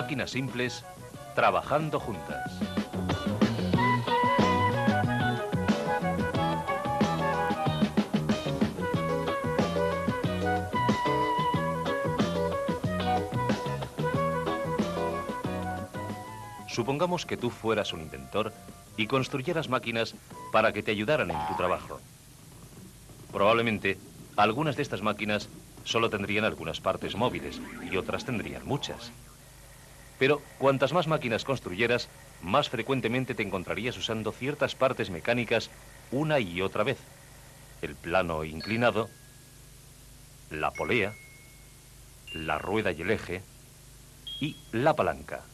Máquinas simples, trabajando juntas. Supongamos que tú fueras un inventor y construyeras máquinas para que te ayudaran en tu trabajo. Probablemente, algunas de estas máquinas solo tendrían algunas partes móviles y otras tendrían muchas. Pero cuantas más máquinas construyeras, más frecuentemente te encontrarías usando ciertas partes mecánicas una y otra vez. El plano inclinado, la polea, la rueda y el eje y la palanca.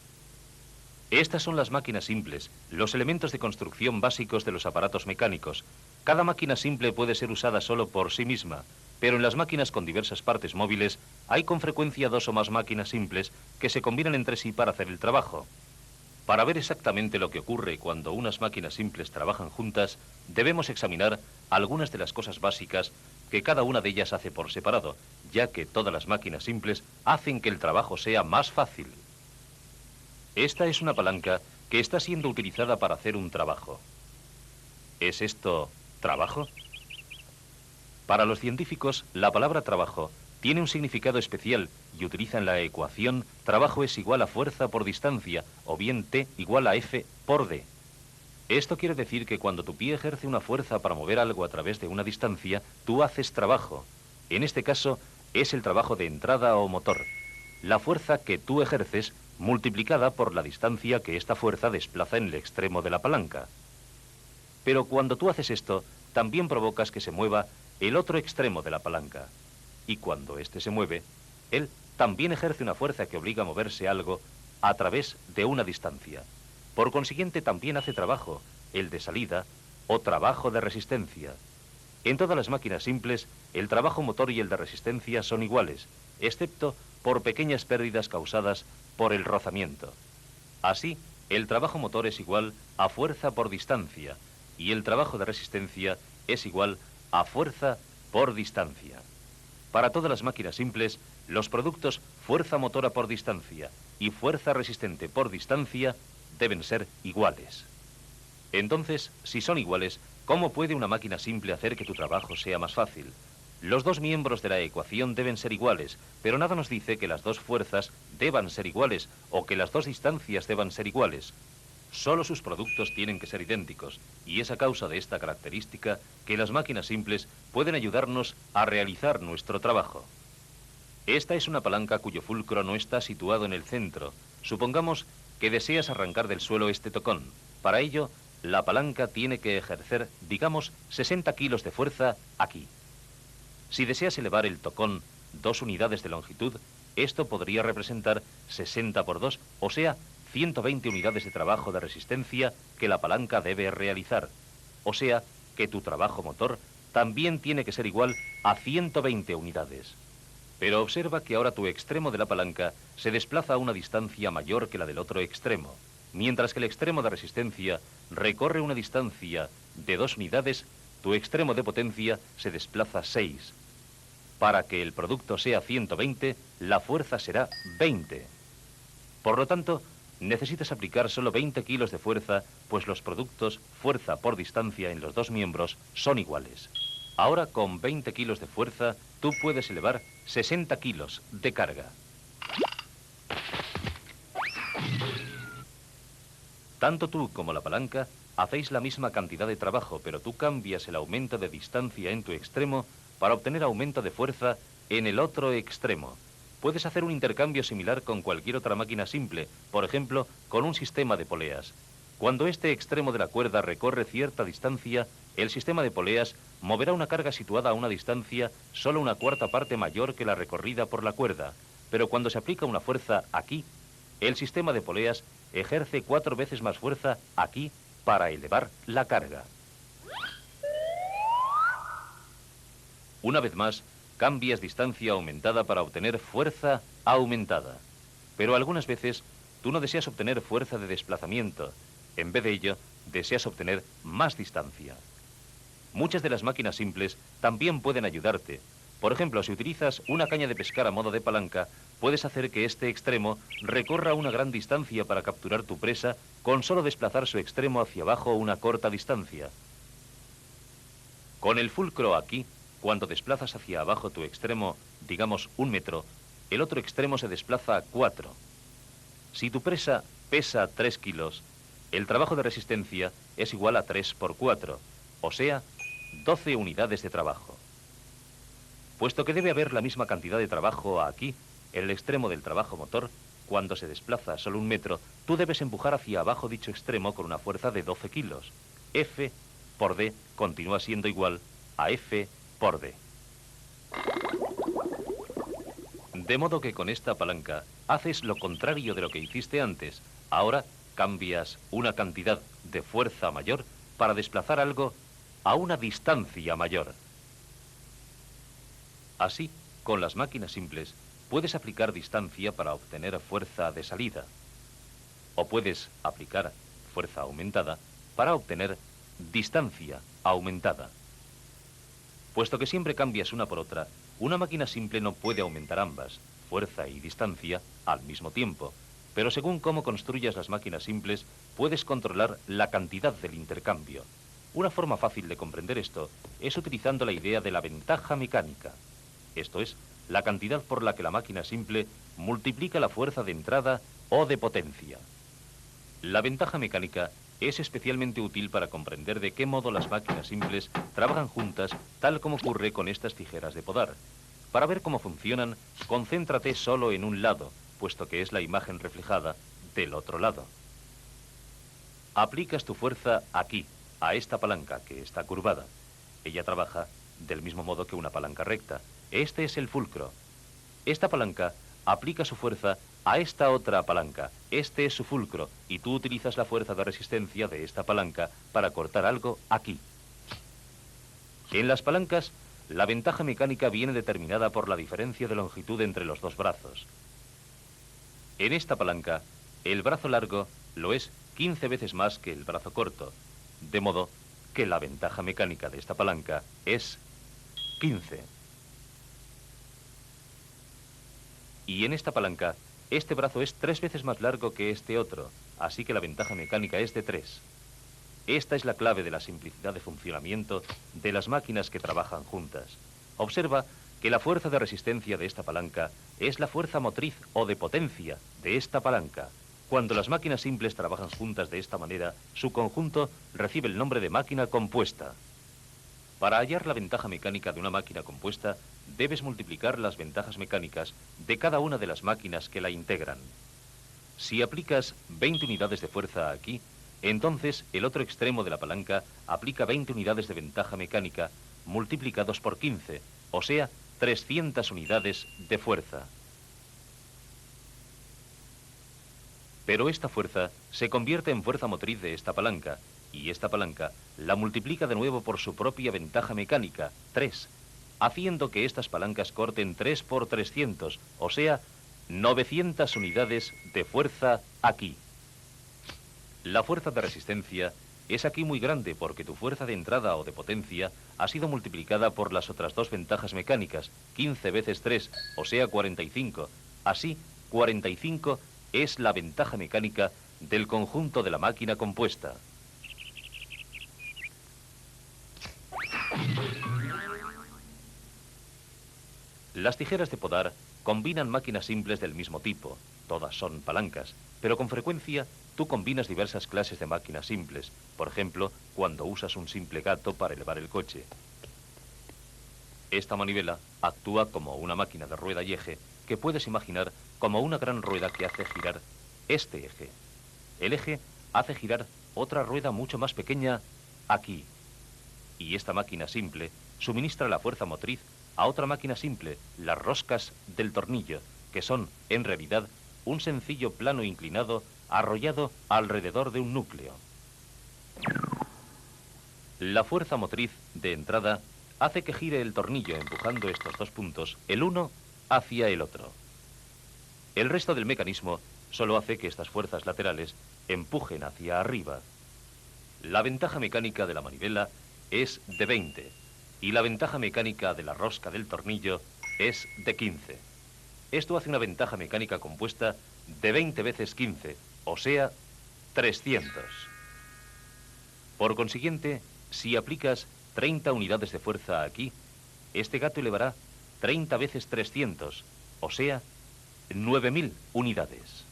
Estas son las máquinas simples, los elementos de construcción básicos de los aparatos mecánicos. Cada máquina simple puede ser usada solo por sí misma, pero en las máquinas con diversas partes móviles hay con frecuencia dos o más máquinas simples que se combinan entre sí para hacer el trabajo. Para ver exactamente lo que ocurre cuando unas máquinas simples trabajan juntas, debemos examinar algunas de las cosas básicas que cada una de ellas hace por separado, ya que todas las máquinas simples hacen que el trabajo sea más fácil. Esta es una palanca que está siendo utilizada para hacer un trabajo. ¿Es esto trabajo? Para los científicos, la palabra trabajo tiene un significado especial y utilizan la ecuación trabajo es igual a fuerza por distancia, o bien T igual a F por D. Esto quiere decir que cuando tu pie ejerce una fuerza para mover algo a través de una distancia, tú haces trabajo. En este caso, es el trabajo de entrada o motor. La fuerza que tú ejerces multiplicada por la distancia que esta fuerza desplaza en el extremo de la palanca. Pero cuando tú haces esto, también provocas que se mueva el otro extremo de la palanca. Y cuando éste se mueve, él también ejerce una fuerza que obliga a moverse algo a través de una distancia. Por consiguiente, también hace trabajo, el de salida o trabajo de resistencia. En todas las máquinas simples, el trabajo motor y el de resistencia son iguales, excepto por pequeñas pérdidas causadas por el rozamiento. Así, el trabajo motor es igual a fuerza por distancia y el trabajo de resistencia es igual a fuerza por distancia. Para todas las máquinas simples, los productos fuerza motora por distancia y fuerza resistente por distancia deben ser iguales. Entonces, si son iguales, ¿cómo puede una máquina simple hacer que tu trabajo sea más fácil? Los dos miembros de la ecuación deben ser iguales, pero nada nos dice que las dos fuerzas deban ser iguales o que las dos distancias deban ser iguales. Solo sus productos tienen que ser idénticos, y es a causa de esta característica que las máquinas simples pueden ayudarnos a realizar nuestro trabajo. Esta es una palanca cuyo fulcro no está situado en el centro. Supongamos que deseas arrancar del suelo este tocón. Para ello, la palanca tiene que ejercer, digamos, 60 kilos de fuerza aquí. Si deseas elevar el tocón 2 unidades de longitud, esto podría representar 60 por 2, o sea, 120 unidades de trabajo de resistencia que la palanca debe realizar. O sea, que tu trabajo motor también tiene que ser igual a 120 unidades. Pero observa que ahora tu extremo de la palanca se desplaza a una distancia mayor que la del otro extremo, mientras que el extremo de resistencia recorre una distancia de 2 unidades, tu extremo de potencia se desplaza 6. Para que el producto sea 120, la fuerza será 20. Por lo tanto, necesitas aplicar solo 20 kilos de fuerza, pues los productos fuerza por distancia en los dos miembros son iguales. Ahora, con 20 kilos de fuerza, tú puedes elevar 60 kilos de carga. Tanto tú como la palanca hacéis la misma cantidad de trabajo, pero tú cambias el aumento de distancia en tu extremo para obtener aumento de fuerza en el otro extremo. Puedes hacer un intercambio similar con cualquier otra máquina simple, por ejemplo, con un sistema de poleas. Cuando este extremo de la cuerda recorre cierta distancia, el sistema de poleas moverá una carga situada a una distancia solo una cuarta parte mayor que la recorrida por la cuerda. Pero cuando se aplica una fuerza aquí, el sistema de poleas ejerce 4 veces más fuerza aquí para elevar la carga. Una vez más, cambias distancia aumentada para obtener fuerza aumentada. Pero algunas veces tú no deseas obtener fuerza de desplazamiento. En vez de ello, deseas obtener más distancia. Muchas de las máquinas simples también pueden ayudarte. Por ejemplo, si utilizas una caña de pescar a modo de palanca, puedes hacer que este extremo recorra una gran distancia para capturar tu presa con solo desplazar su extremo hacia abajo una corta distancia. Con el fulcro aquí, cuando desplazas hacia abajo tu extremo, digamos 1 metro, el otro extremo se desplaza a 4. Si tu presa pesa 3 kilos, el trabajo de resistencia es igual a 3 por 4, o sea, 12 unidades de trabajo. Puesto que debe haber la misma cantidad de trabajo aquí, en el extremo del trabajo motor, cuando se desplaza solo 1 metro, tú debes empujar hacia abajo dicho extremo con una fuerza de 12 kilos. F por D continúa siendo igual a F por D. De modo que con esta palanca haces lo contrario de lo que hiciste antes. Ahora cambias una cantidad de fuerza mayor para desplazar algo a una distancia mayor. Así, con las máquinas simples, puedes aplicar distancia para obtener fuerza de salida. O puedes aplicar fuerza aumentada para obtener distancia aumentada. Puesto que siempre cambias una por otra, una máquina simple no puede aumentar ambas, fuerza y distancia, al mismo tiempo. Pero según cómo construyas las máquinas simples, puedes controlar la cantidad del intercambio. Una forma fácil de comprender esto es utilizando la idea de la ventaja mecánica. Esto es, la cantidad por la que la máquina simple multiplica la fuerza de entrada o de potencia. La ventaja mecánica es especialmente útil para comprender de qué modo las máquinas simples trabajan juntas, tal como ocurre con estas tijeras de podar. Para ver cómo funcionan, concéntrate solo en un lado, puesto que es la imagen reflejada del otro lado. Aplicas tu fuerza aquí, a esta palanca que está curvada. Ella trabaja del mismo modo que una palanca recta. Este es el fulcro. Esta palanca aplica su fuerza a esta otra palanca. Este es su fulcro, y tú utilizas la fuerza de resistencia de esta palanca para cortar algo aquí. En las palancas, la ventaja mecánica viene determinada por la diferencia de longitud entre los dos brazos. En esta palanca, el brazo largo lo es 15 veces más que el brazo corto, de modo que la ventaja mecánica de esta palanca es 15. Y en esta palanca, este brazo es 3 veces más largo que este otro, así que la ventaja mecánica es de 3. Esta es la clave de la simplicidad de funcionamiento de las máquinas que trabajan juntas. Observa que la fuerza de resistencia de esta palanca es la fuerza motriz o de potencia de esta palanca. Cuando las máquinas simples trabajan juntas de esta manera, su conjunto recibe el nombre de máquina compuesta. Para hallar la ventaja mecánica de una máquina compuesta, debes multiplicar las ventajas mecánicas de cada una de las máquinas que la integran. Si aplicas 20 unidades de fuerza aquí, entonces el otro extremo de la palanca aplica 20 unidades de ventaja mecánica multiplicados por 15, o sea, 300 unidades de fuerza. Pero esta fuerza se convierte en fuerza motriz de esta palanca, y esta palanca la multiplica de nuevo por su propia ventaja mecánica, 3, haciendo que estas palancas corten 3 por 300, o sea, 900 unidades de fuerza aquí. La fuerza de resistencia es aquí muy grande porque tu fuerza de entrada o de potencia ha sido multiplicada por las otras dos ventajas mecánicas, 15 veces 3, o sea 45. Así, 45 es la ventaja mecánica del conjunto de la máquina compuesta. Las tijeras de podar combinan máquinas simples del mismo tipo. Todas son palancas, pero con frecuencia tú combinas diversas clases de máquinas simples. Por ejemplo, cuando usas un simple gato para elevar el coche. Esta manivela actúa como una máquina de rueda y eje que puedes imaginar como una gran rueda que hace girar este eje. El eje hace girar otra rueda mucho más pequeña aquí. Y esta máquina simple suministra la fuerza motriz a otra máquina simple, las roscas del tornillo, que son, en realidad, un sencillo plano inclinado arrollado alrededor de un núcleo. La fuerza motriz de entrada hace que gire el tornillo empujando estos dos puntos, el uno hacia el otro. El resto del mecanismo solo hace que estas fuerzas laterales empujen hacia arriba. La ventaja mecánica de la manivela es de 20 y la ventaja mecánica de la rosca del tornillo es de 15. Esto hace una ventaja mecánica compuesta de 20 veces 15, o sea, 300. Por consiguiente, si aplicas 30 unidades de fuerza aquí, este gato elevará 30 veces 300, o sea, 9.000 unidades.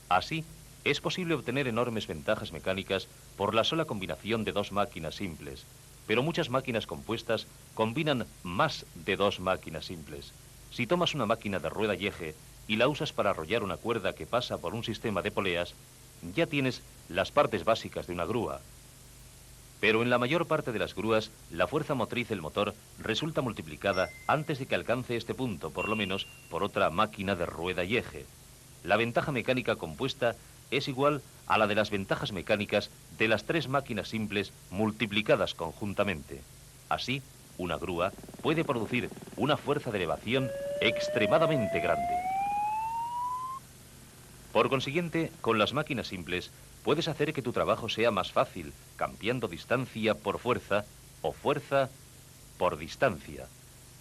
Así, es posible obtener enormes ventajas mecánicas por la sola combinación de dos máquinas simples, pero muchas máquinas compuestas combinan más de dos máquinas simples. Si tomas una máquina de rueda y eje y la usas para arrollar una cuerda que pasa por un sistema de poleas, ya tienes las partes básicas de una grúa. Pero en la mayor parte de las grúas, la fuerza motriz del motor resulta multiplicada antes de que alcance este punto, por lo menos por otra máquina de rueda y eje. La ventaja mecánica compuesta es igual a la de las ventajas mecánicas de las tres máquinas simples multiplicadas conjuntamente. Así, una grúa puede producir una fuerza de elevación extremadamente grande. Por consiguiente, con las máquinas simples, puedes hacer que tu trabajo sea más fácil, cambiando distancia por fuerza o fuerza por distancia.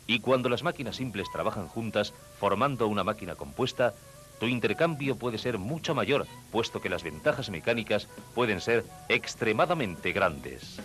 Y cuando las máquinas simples trabajan juntas, formando una máquina compuesta, tu intercambio puede ser mucho mayor, puesto que las ventajas mecánicas pueden ser extremadamente grandes.